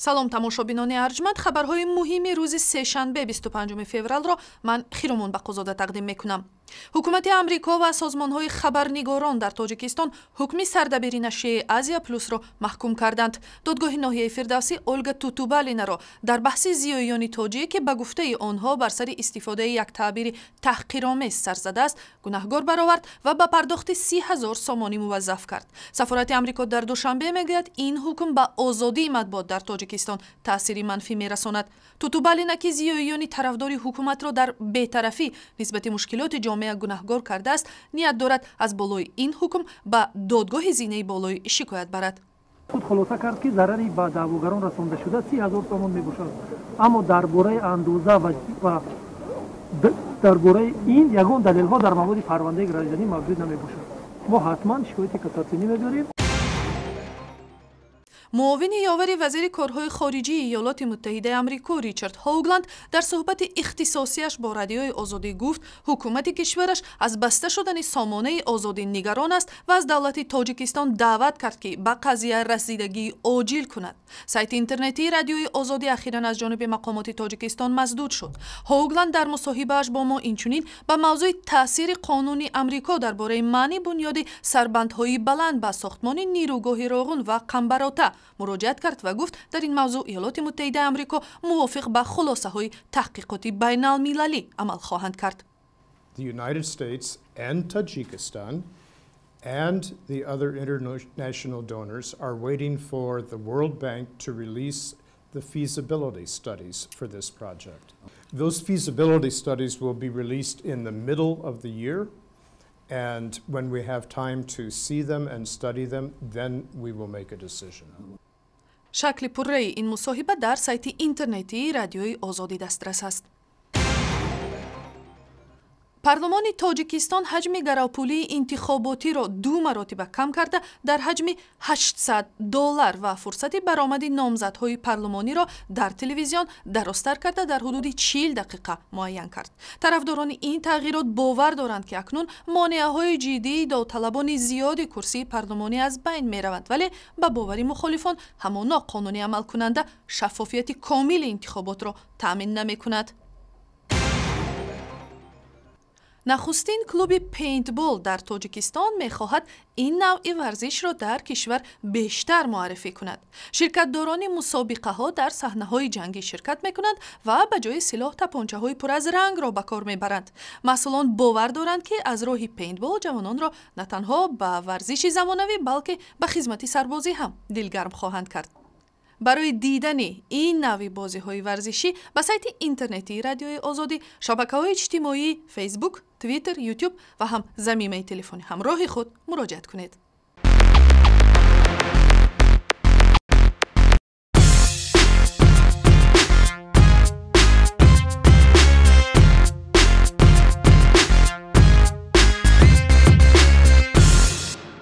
салом тамошобинони арҷманд, хабарҳои муҳими рӯзи сешанбе 25 февралро ман Хиромон Бақозода тақдим мекунам. ҳукумати Амрико ва созмонҳои хабарнигорон дар Тоҷикистон ҳукми сардабири нашрияи Азия Плюсро маҳкум карданд. Додгоҳи ноҳияи Фирдавсӣ Олга Тутубалинаро дар баҳси зиёёни тоҷие ки ба гуфтаи онҳо бар сари истифодаи як таъбири таҳқиромез сар задааст, гунаҳгор баровард ва ба пардохти 30,000 сомонӣ муваззаф кард. Сафорати Амрико дар душанбе мегӯяд ин ҳукм ба озодии матбуот дар Тоҷикистон таъсири манфӣ мерасонад. Тутубалина ки зиёёни тарафдори ҳукуматро дар бетарафӣ нисбати мушкилоти ҷомеа гунаҳгор кардааст, ният дорад аз болои ин ҳукм ба додгоҳи зинаи болоӣ шикоят барад. суд хулоса кард ки зарари ба даъвогарон расонда шуда 30,000 сомон мебошад, аммо дар бораи андоза ва дар бораи ин ягон далелҳо дар маводи парвандаи гражданӣ мавҷуд намебошад. мо ҳатман шикояти кассатсионӣ медорем. муовини ёвари вазири корҳои хориҷии иёлоти муттаҳидаи Амрико Ричард Ҳоугланд дар суҳбати ихтисосияш бо радиои Озодӣ гуфт, ҳукумати кишвараш аз баста шудани сомонаи озодӣ нигарон аст ва аз давлати Тоҷикистон даъват кард ки ба қазия расидагии оҷил кунад. сайти интернетии радиои Озодӣ ахиран аз ҷониби мақомоти Тоҷикистон маздуд шуд. Ҳоугланд дар мусоҳибааш бо мо инчунин ба мавзӯи таъсири қонуни Амрико дар бораи маъни бунёди сарбандҳои баланд ба сохтмони нерӯгоҳи Роғун ва қамбарота муроҷиат кард ва гуфт дар ин мавзӯъ Иёлоти Муттаҳидаи Амрико мувофиқ ба хулосаҳои таҳқиқоти байналмилалӣ амал хоҳанд кард. The United States and Tajikistan and the other international donors are waiting for the World Bank to release the feasibility studies for this project. Those feasibility studies will be released in the middle of the year. And when we have time to see them and study them, then we will make a decision. шакли пурраи ин мусоҳиба дар сайти интернетии радиои Озодӣ дастрас аст. парлумони Тоҷикистон ҳаҷми гаравпулии интихоботиро 2 маротиба кам карда дар ҳаҷми $800 ва фурсати баромади номзадҳои парлумониро дар телевизион дарозтар карда дар ҳудуди 40 дақиқа муайян кард. тарафдорони ин тағйирот бовар доранд ки акнун монеаҳои ҷиддии довталабони зиёди курсии парлумонӣ аз байн мераванд, вале ба бовари мухолифон ҳамона қонуни амалкунанда шаффофияти комили интихоботро таъмин намекунад. нахустин клуби пейнтбол дар Тоҷикистон мехоҳад ин навъи варзишро дар кишвар бештар муаррифӣ кунад. ширкатдорони мусобиқаҳо дар саҳнаҳои ҷангӣ ширкат мекунанд ва ба ҷои силоҳ тапончаҳои пур аз рангро ба кор мебаранд. масъулон бовар доранд ки аз роҳи пейнтбол ҷавононро на танҳо ба варзиши замонавӣ, балки ба хизмати сарбозӣ ҳам дилгарм хоҳанд кард. барои дидани ин навъи бозиҳои варзишӣ ба сайти интернетии радиои Озодӣ, шабакаҳои иҷтимоии Facebook, Twitter, YouTube ва ҳам замимаи телефони ҳамроҳи худ муроҷиат кунед.